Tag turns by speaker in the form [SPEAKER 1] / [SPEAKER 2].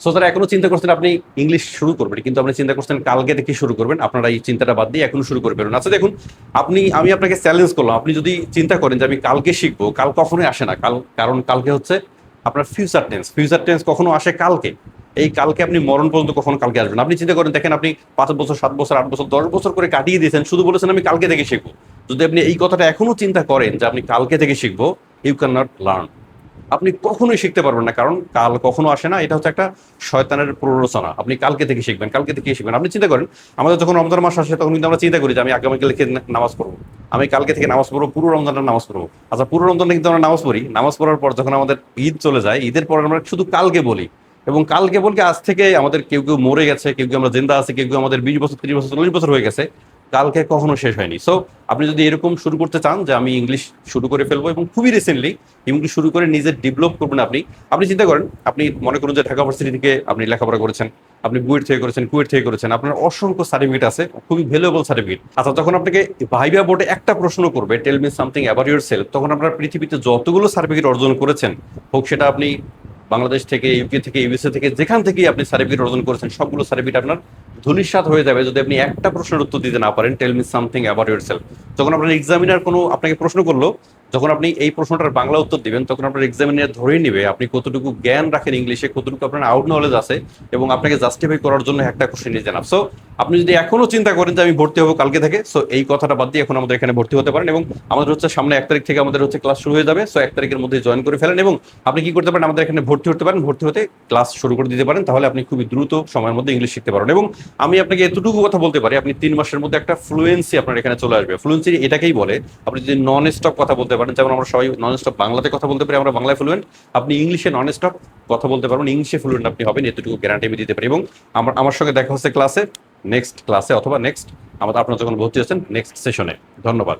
[SPEAKER 1] So যারা এখনো চিন্তা করছেন আপনি ইংলিশ শুরু করবেন, কিন্তু আপনি চিন্তা করছেন কালকে থেকে শুরু করবেন, আপনারা এই চিন্তাটা বাদ দিয়ে এখনো শুরু করে ফেলুন। আচ্ছা দেখুন, আমি আপনাকে চ্যালেঞ্জ করলাম, আপনি যদি চিন্তা করেন যে আমি কালকে শিখবো, কাল কখনোই আসে না। কারণ কালকে হচ্ছে আপনার ফিউচার টেন্স। ফিউচার টেন্স কখনো আসে কালকে। এই কালকে আপনি মরণ পর্যন্ত কখনো কালকে আসবেন। আপনি চিন্তা করেন, দেখেন আপনি 5 বছর, 7 বছর, 8 বছর, 10 বছর করে কাটিয়ে দিয়েছেন, শুধু বলেছেন আমি কালকে থেকে শিখবো। যদি আপনি এই কথাটা এখনো চিন্তা করেন যে আপনি কালকে থেকে শিখবো, ইউ ক্যান নট লার্ন। আপনি কখনোই শিখতে পারবেন না, কারণ কাল কখনো আসে না। এটা হচ্ছে একটা শয়তানের প্ররোচনা। আপনি কালকে থেকে শিখবেন, কালকে থেকে শিখবেন। আপনি চিন্তা করেন, আমাদের যখন রমজান মাস আসে তখন কিন্তু আমরা চিন্তা করি যে আমি আগামীকালকে নামাজ পড়বো, আমি কালকে থেকে নামাজ পড়বো, পুরো রমজানটা নামাজ পড়বো। আচ্ছা, পুরো রমজানটা কিন্তু আমরা নামাজ পড়ি, নামাজ পড়ার পর যখন আমাদের ঈদ চলে যায়, ঈদের পর আমরা শুধু কালকে বলি। এবং কালকে বলকে আজ থেকে আমাদের কেউ কেউ মরে গেছে, কেউ কেউ আমরা জিন্দা আছে, কেউ কেউ আমাদের 20 বছর, 30 বছর, 40 বছর হয়ে গেছে, কালকে কখনো শেষ হয়নি। সো আপনি যদি এরকম শুরু করতে চান যে আমি ইংলিশ শুরু করে ফেলবো, এবং খুবই রিসেন্টলি ইংলিশ শুরু করে নিজের ডেভেলপ করবেন, আপনি আপনি চিন্তা করেন, আপনি মনে করুন যে ঢাকা ভার্সিটি থেকে আপনি লেখাপড়া করেছেন, আপনি বুয়েট থেকে করেছেন, কুয়েট থেকে করেছেন, আপনার অসংখ্য সার্টিফিকেট আছে, খুবই ভ্যালুয়েবল সার্টিফিকেট। আচ্ছা, যখন আপনাকে ভাইভা বোর্ডে একটা প্রশ্ন করবে, tell me something about yourself, তখন আপনার পৃথিবীতে যতগুলো সার্টিফিকেট অর্জন করেছেন, হোক সেটা আপনি বাংলাদেশ থেকে, ইউকে থেকে, ইউএসএ থেকে, যেখান থেকেই আপনি সার্টিফিকেট অর্জন করেছেন, সবগুলো সার্টিফিকেট আপনার ধূলিসাৎ হয়ে যাবে যদি আপনি একটা প্রশ্নের উত্তর দিতে না পারেন, tell me something about yourself. যখন আপনার এক্সামিনার কোনো আপনাকে প্রশ্ন করলো, যখন আপনি এই প্রশ্নটার বাংলা উত্তর দিবেন, তখন আপনার এক্সামিনার ধরেই নেবে আপনি কতটুকু জ্ঞান রাখেন ইংলিশে, কতটুকু আপনার আউট নলেজ আছে, এবং আপনাকে জাস্টিফাই করার জন্য একটা কোশ্চেন নিয়ে জানাব। সো আপনি যদি এখনো চিন্তা করেন যে আমি ভর্তি হবো কালকে থেকে, সো এই কথাটা বাদ দিয়ে এখন আমাদের এখানে ভর্তি হতে পারেন। এবং আমাদের হচ্ছে সামনে 1 তারিখ থেকে আমাদের হচ্ছে ক্লাস শুরু হয়ে যাবে। সো 1 তারিখের মধ্যে জয়েন করে ফেলেন, এবং আপনি কি করতে পারেন, আমাদের এখানে ভর্তি হতে পারেন, ভর্তি হতে ক্লাস শুরু করে দিতে পারেন। তাহলে আপনি খুবই দ্রুত সময়ের মধ্যে ইংলিশ শিখতে পারেন। এবং আমি আপনাকে এতটুকু কথা বলতে পারি, আপনি 3 মাসের মধ্যে একটা ফ্লুয়েন্সি আপনার এখানে চলে আসবে। ফ্লুয়েন্সি এটাকেই বলে, আপনি যদি নন স্টপ কথা বলতে পারেন, যেমন আমরা সবাই নন স্টপ বাংলাতে কথা বলতে পারি, আমরা বাংলায় ফ্লুয়েন্ট, আপনি ইংলিশে নন স্টপ কথা বলতে পারবেন, ইংলিশে ফ্লুয়েন্ট আপনি হবেন, এতটুকু গ্যারান্টি আমি দিতে পারি। এবং আমার আমার সঙ্গে দেখা হচ্ছে ক্লাসে, নেক্সট ক্লাসে, অথবা নেক্সট আমাদের আপনার যখন ভর্তি হচ্ছেন নেক্সট সেশনে। ধন্যবাদ।